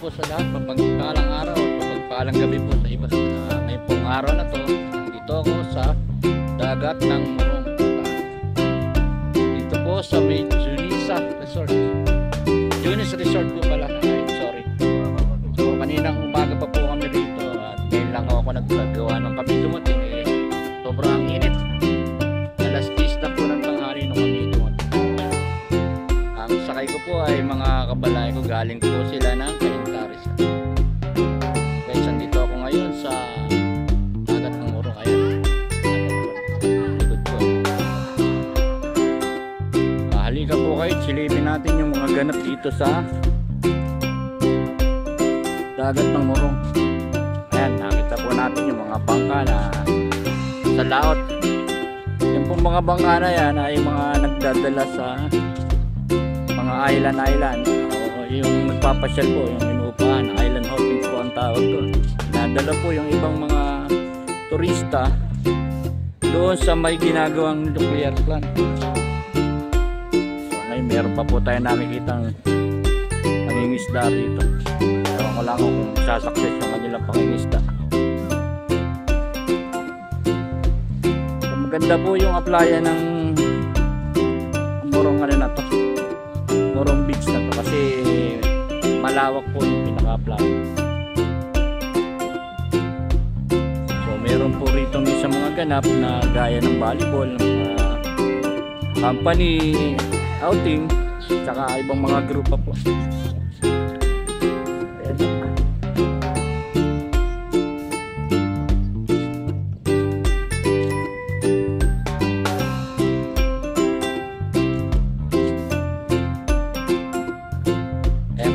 po sa lahat, mapagpalang araw at mapagpalang gabi po sa iba. Ngayon pong araw na to, dito ako sa dagat ng Morong. Dito po sa may Junisa Resort. Junis Resort po pala. Ay, sorry. So kaninang umaga pa po kami rito at ngayon lang ako nagagawa ng kami dumating. Sobrang init. Alas 10 na po ng tanghali nung kami dumating. Ang sakay ko po ay mga kabalay ko, galing po sila ng Caintaris. Guys, andito ako ngayon sa dagat ng Morong. Ayan, good po. Halika po kayo, silipin natin yung mga ganap dito sa dagat ng Morong. Ayan, nakita po natin yung mga bangka na sa laot. Yung pong mga bangka na yan ay mga nagdadala sa mga island o yung nagpapasyal po, yung inuupahan, island hopping po ang tawag ko. Nadala po yung ibang mga turista doon sa may ginagawang nuclear plant. So ngayon meron pa po tayo nakikitang pangingisda rito. Ewan ko lang kung sasakses yung kanilang pangingisda. So maganda po yung applyan ng Morong na to, Morong Beach na to, kasi malawak po yung pinaka-apply. So meron po rito isang mga ganap na gaya ng volleyball, ng mga company outing, saka ibang mga grupo po.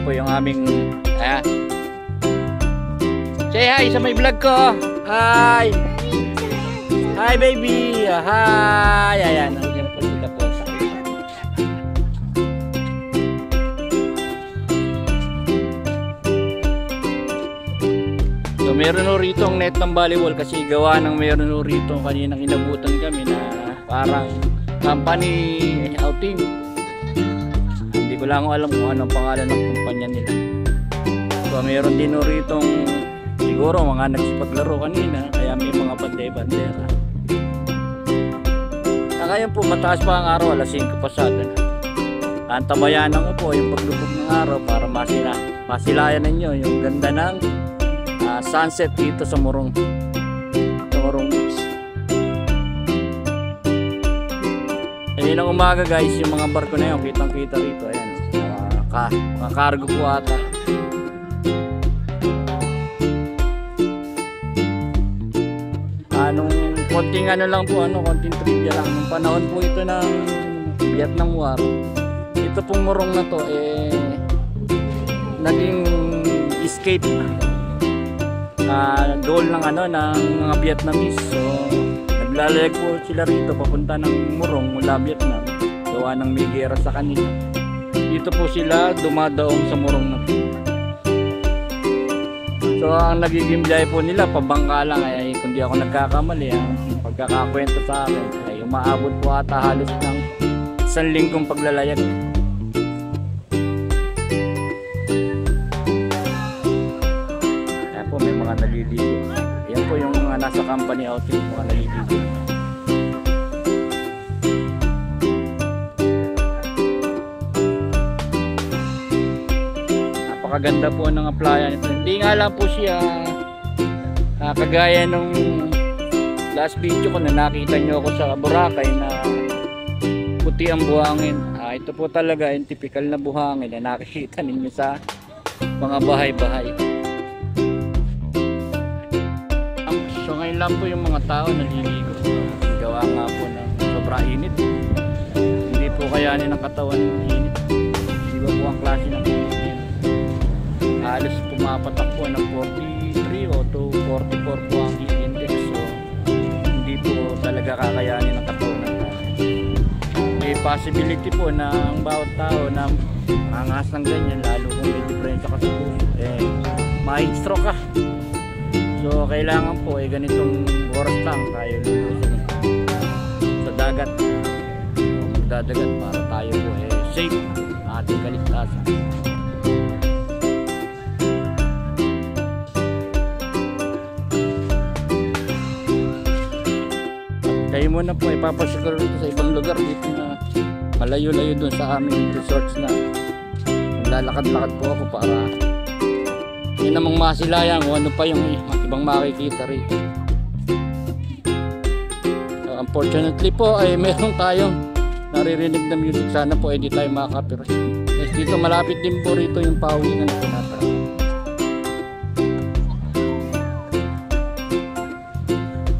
Po yung aming say hi sa may vlog ko. Hi. Hi baby. Hi. Ayan, nandiyan po sila po sa so meron o rito ang net ng volleyball, kasi gawa ng meron o rito kaninang inabutan kami na parang company outing. Hindi ko lang alam kung anong pangalan ng kumpanya nila. So meron din ritong siguro mga nagsipaglaro kanina, kaya may mga bandera. Ngayon po mataas pa ang araw, alas 5 pasado na. Antabayanan ko po yung paglubog ng araw para masilayan ninyo yung ganda ng sunset dito sa Morong. Sa Morong Beach. Ayun ang umaga guys, yung mga barko na yun, kitang-kita rito. Ayan, mga cargo po ata. Anong konting ano lang po, konting trivia lang. Nung panahon po ito ng Vietnam War, ito pong Morong na to naging escape goal ng ng mga Vietnamese. So naglalayag po sila rito papunta ng Morong mula Vietnam, gawa ng may gera sa kanila. Dito po sila dumadaong sa Morong na to. So ang nagiging biyahe po nila pabangka lang, ay kung di ako nagkakamali, ang pagkakakwento sa akin ay umaabot po ata halos ng 1 linggong paglalayag. Ayan po, may mga naliligo. Yan po yung mga nasa company outing, mga naliligo. Napakaganda po ng applyan ito. Hindi nga lang po siya kagaya nung last video ko na nakita nyo ako sa Boracay na puti ang buhangin. Ito po talaga yung typical na buhangin na nakikita ninyo sa mga bahay-bahay. So ngayon lang po yung mga tao naliligo. Gawa nga po ng sobrang init. Hindi po kayanin ng katawan ng init. Iba po ang klase ng init. Halos pumapatak po ng 43 o to 44 po ang heat index. So hindi po talaga kakayanin ng katawan ng tao. May possibility po na ang bawat tao na mangas ng ganyan, lalo kung may diferensya ka sa puso, ma-heat stroke ka. So kailangan po ganitong oras lang tayo lulusong sa dagat, magdadagat para tayo po safe ang ating kaligtasan. muna po ipapasiguro dito sa ibang lugar dito na malayo-layo dun sa aming resorts na lalakad-lakad po ako para yun namang masilayan kung ano pa yung ibang makikita rito. So, unfortunately po ay meron tayong naririnig na music, sana po hindi tayo makaka-copyright. Kasi dito malapit din po rito yung pawinan na tinatawag.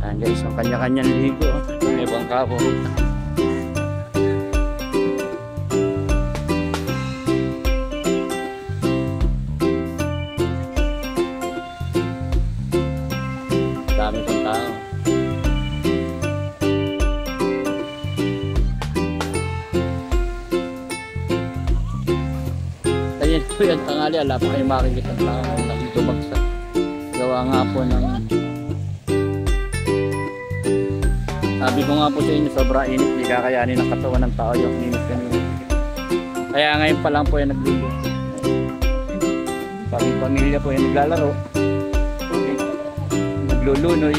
Ayan guys, ang kanya-kanyang ligo. May bangka po rito. Dami pang tao. Ayan po yan, tangali, ala pa kayo makikita ng tao nakitubagsak. Gawa nga po ng sabi ko nga po sa inyo, sobra init, di kakayanin ng katawan ng tao yung init kanina. Kaya ngayon pa lang po yung naglulu. Pamilya po yung naglalaro, naglulunoy.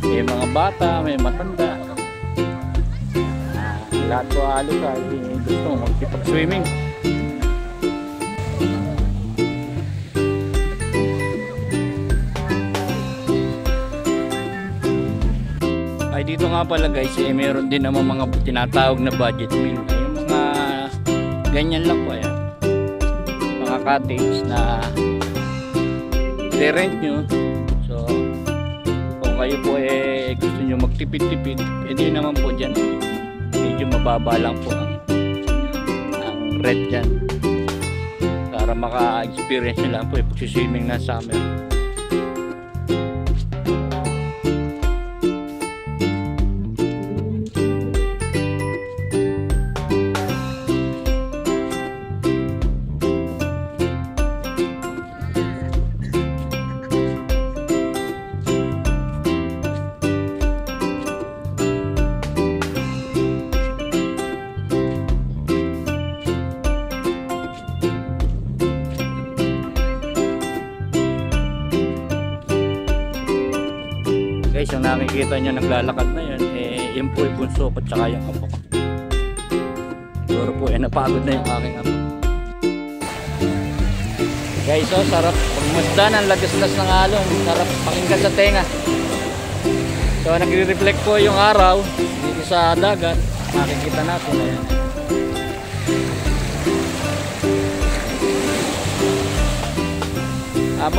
May mga bata, may matanda. Lahat po halos ay gusto magkipag-swimming. Ay dito nga pala guys, meron din naman mga tinatawag na budget meal. Yung mga ganyan lang po yan. Mga cottage na i-rent nyo. So kung kayo po gusto nyo magtipid-tipid, hindi naman po dyan. Medyo mababa lang po ang rent dyan para maka-experience nila po yung pagsiswimming na summer. Guys, yung nakikita nyo naglalakad na yun, yun po yung bunso at saka yung apo. Siguro po napagod na yung aking apo. Guys, so sarap pagmasdan ang lagas-las ng alon, sarap pakinggan sa tenga. So nagre-reflect po yung araw dito sa dagat, makikita natin na yan.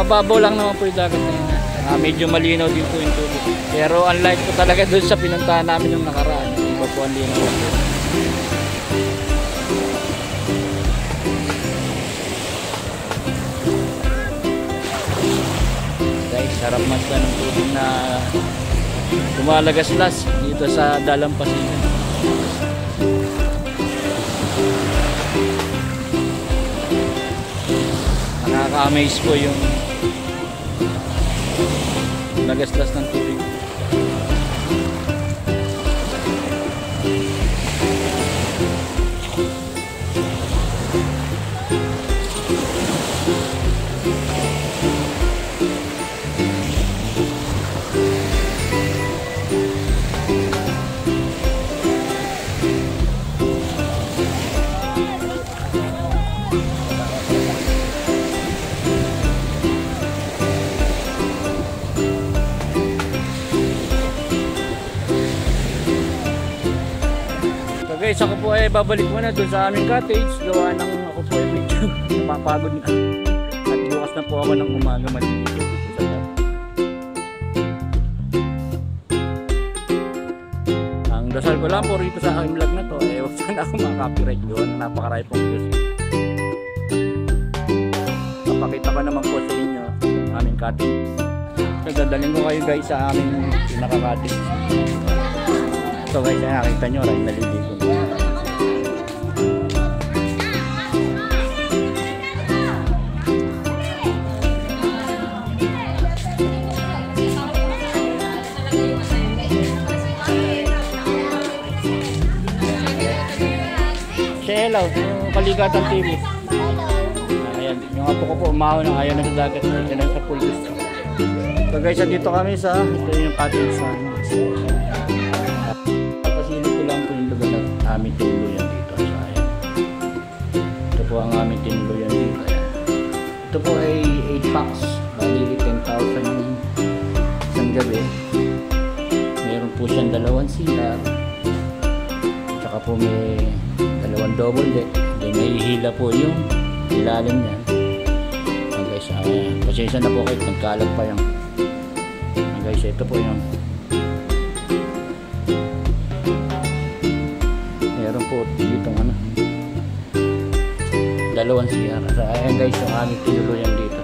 Mababaw lang naman po yung dagat na yun. Medyo malinaw din po yung tubig. Pero unlike po talaga doon sa pinuntahan namin yung nakaraan. Iba po ang linaw lang po. Guys, sarap masdan ng tubig na lumalagaslas dito sa Dalampasigan. Nakaka-amaze po yung nagaslas ng tubig. Guys, ako po ay babalik muna doon sa aming cottage. Gawa ng ako po ay medyo napapagod na. At bukas na po ako ng umaga maliligo dito sa dagat. Ang dasal ko lang po rito sa aking vlog na to ay huwag sana ako makaka-copyright doon. Napakarami pong music. Papakita ko naman po sa inyo ang aming cottage. Dadalhin ko kayo guys sa aming pinaka-cottage. So guys, nakita nyo rin naliligo. ilaw, yung Kaligatan TV. Ayan, yung apo ko po umahaw ng ayaw na sa dagat. Yan ang sa pool gusto. So guys, dito kami sa, ito yung cottage sa pasilip ko lang po yung lugar na aming tinuluyan dito. So ayan. Ito po ang aming tinuluyan dito. Ayan. Ito po ay 8 packs. Bali 10,000 yung isang gabi. Meron po siyang 2 CR. Tsaka po may 2 double deck. Then may hila po yung ilalim niya. Ayan guys, pasensya na po kayo, nagkalag pa yung guys, ito po yung meron po ditong 2 CR. Ayan guys, yung aming tinuluyan dito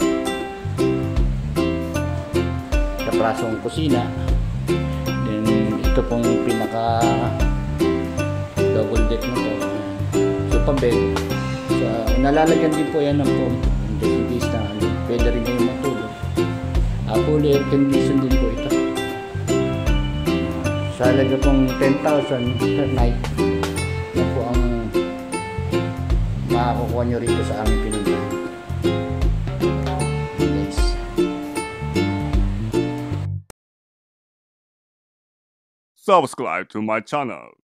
sa prasong kusina. Then ito pong pinaka double deck na po. So pabed, nalalagyan din po yan ng pump just in case na pwede rin kayo matulog. Fully air condition din po ito. Sa halaga pong 10,000 per night, yan po ang makakukuha nyo rito sa aming pinuntahan. Guys, subscribe to my channel.